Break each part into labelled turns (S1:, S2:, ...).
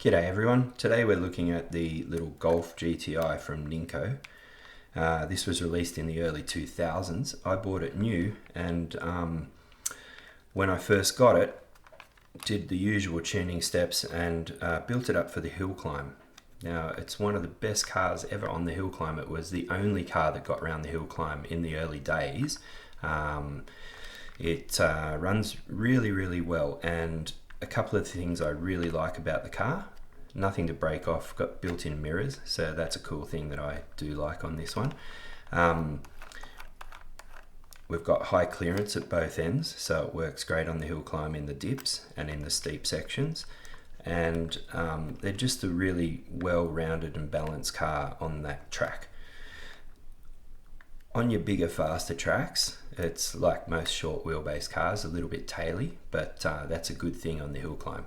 S1: G'day everyone, today we're looking at the little Golf GTi from Ninco. This was released in the early 2000s. I bought it new and when I first got it, did the usual tuning steps and built it up for the hill climb. Now it's one of the best cars ever on the hill climb. It was the only car that got around the hill climb in the early days. It runs really well, and a couple of things I really like about the car: nothing to break off, got built-in mirrors, so that's a cool thing that I do like on this one. We've got high clearance at both ends, so it works great on the hill climb in the dips and in the steep sections, and they're just a really well-rounded and balanced car on that track. On your bigger, faster tracks, it's like most short wheelbase cars, a little bit taily, but that's a good thing on the hill climb.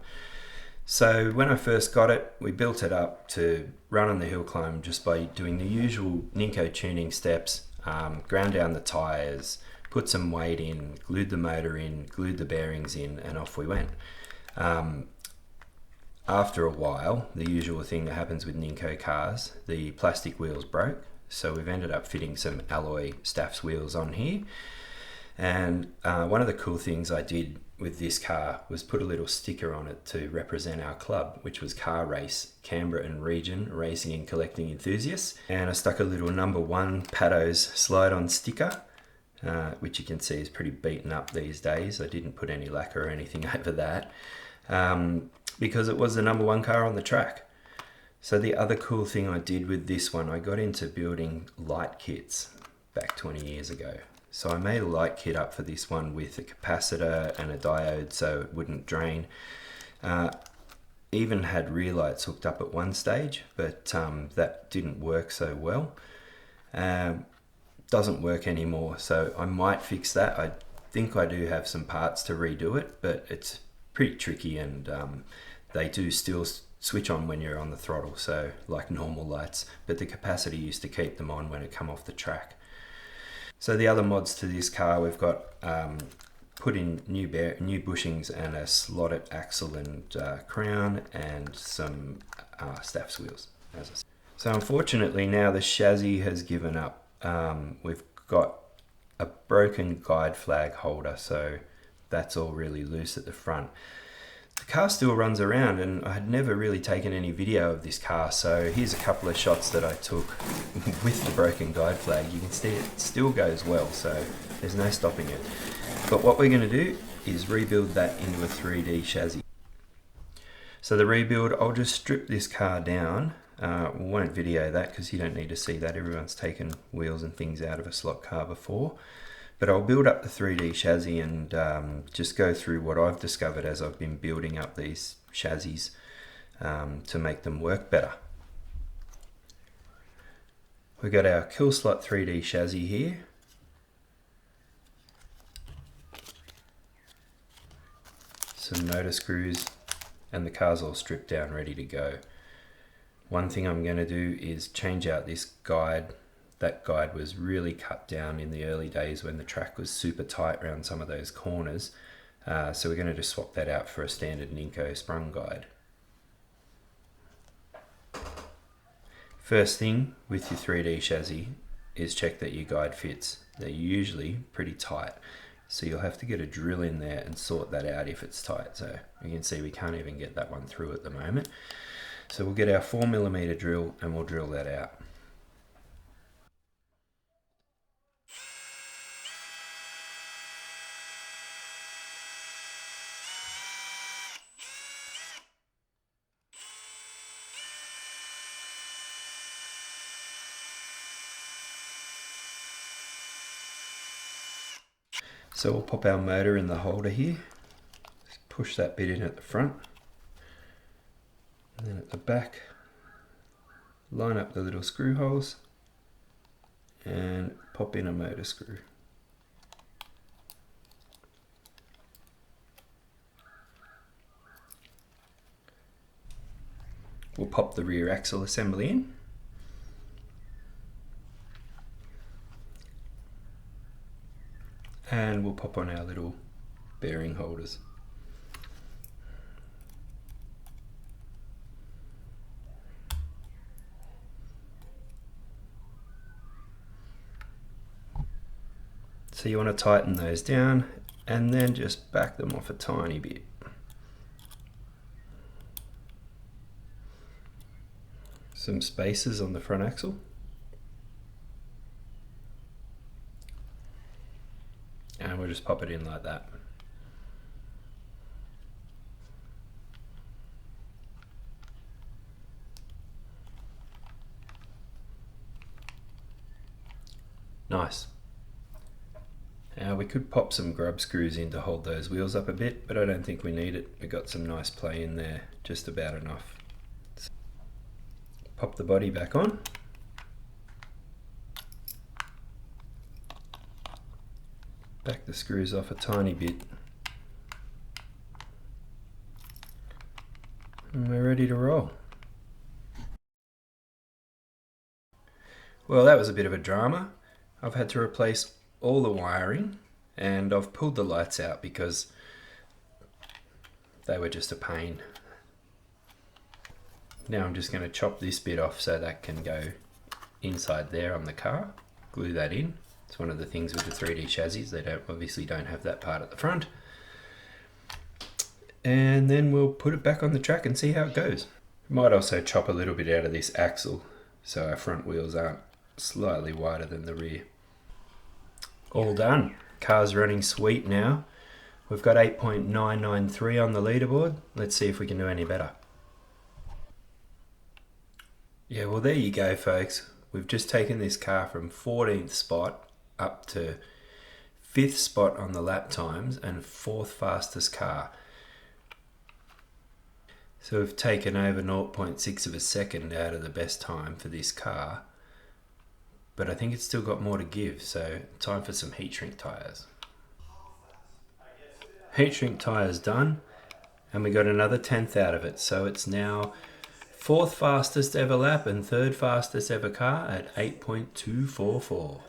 S1: So when I first got it, we built it up to run on the hill climb just by doing the usual Ninco tuning steps, ground down the tyres, put some weight in, glued the motor in, glued the bearings in, and off we went. After a while, the usual thing that happens with Ninco cars, the plastic wheels broke, so we've ended up fitting some alloy Staffs wheels on here. And one of the cool things I did with this car was put a little sticker on it to represent our club, which was Car Race Canberra and Region Racing and Collecting Enthusiasts. And I stuck a little #1 Paddo's slide-on sticker, which you can see is pretty beaten up these days. I didn't put any lacquer or anything over that, because it was the #1 car on the track. So the other cool thing I did with this one, I got into building light kits back 20 years ago. So I made a light kit up for this one with a capacitor and a diode so it wouldn't drain. Even had rear lights hooked up at one stage, but that didn't work so well. Doesn't work anymore, so I might fix that. I think I do have some parts to redo it, but it's pretty tricky, and they do still switch on when you're on the throttle, so like normal lights, but the capacitor used to keep them on when it come off the track. So the other mods to this car, we've got put in new bushings and a Slot.it axle and crown, and some Staffs wheels. So unfortunately now the chassis has given up. We've got a broken guide flag holder, so that's all really loose at the front. The car still runs around, and I had never really taken any video of this car, so here's a couple of shots that I took with the broken guide flag. You can see it still goes well, so there's no stopping it. But what we're going to do is rebuild that into a 3D chassis. So the rebuild, I'll just strip this car down. We won't video that because you don't need to see that. Everyone's taken wheels and things out of a slot car before. But I'll build up the 3D chassis and just go through what I've discovered as I've been building up these chassis to make them work better. We've got our Kilslot 3D chassis here. Some motor screws, and the car's all stripped down, ready to go. One thing I'm going to do is change out this guide. That guide was really cut down in the early days when the track was super tight around some of those corners. So we're going to just swap that out for a standard Ninco sprung guide. First thing with your 3D chassis is check that your guide fits. They're usually pretty tight, so you'll have to get a drill in there and sort that out if it's tight. So you can see we can't even get that one through at the moment. So we'll get our 4mm drill and we'll drill that out. So we'll pop our motor in the holder here, just push that bit in at the front, and then at the back, line up the little screw holes and pop in a motor screw. We'll pop the rear axle assembly in. And we'll pop on our little bearing holders. So you want to tighten those down and then just back them off a tiny bit. Some spacers on the front axle. And we'll just pop it in like that. Nice. Now we could pop some grub screws in to hold those wheels up a bit, but I don't think we need it. We got some nice play in there, just about enough. Pop the body back on. Back the screws off a tiny bit. And we're ready to roll. Well, that was a bit of a drama. I've had to replace all the wiring and I've pulled the lights out because they were just a pain. Now I'm just going to chop this bit off so that can go inside there on the car. Glue that in. It's one of the things with the 3D chassis. They obviously don't have that part at the front. And then we'll put it back on the track and see how it goes. Might also chop a little bit out of this axle so our front wheels aren't slightly wider than the rear. All done. Car's running sweet now. We've got 8.993 on the leaderboard. Let's see if we can do any better. Yeah, well there you go folks. We've just taken this car from 14th spot up to 5th spot on the lap times and 4th fastest car. So we've taken over 0.6 of a second out of the best time for this car. But I think it's still got more to give, so time for some heat shrink tyres. Heat shrink tyres done, and we got another 10th out of it, so it's now 4th fastest ever lap and 3rd fastest ever car at 8.244.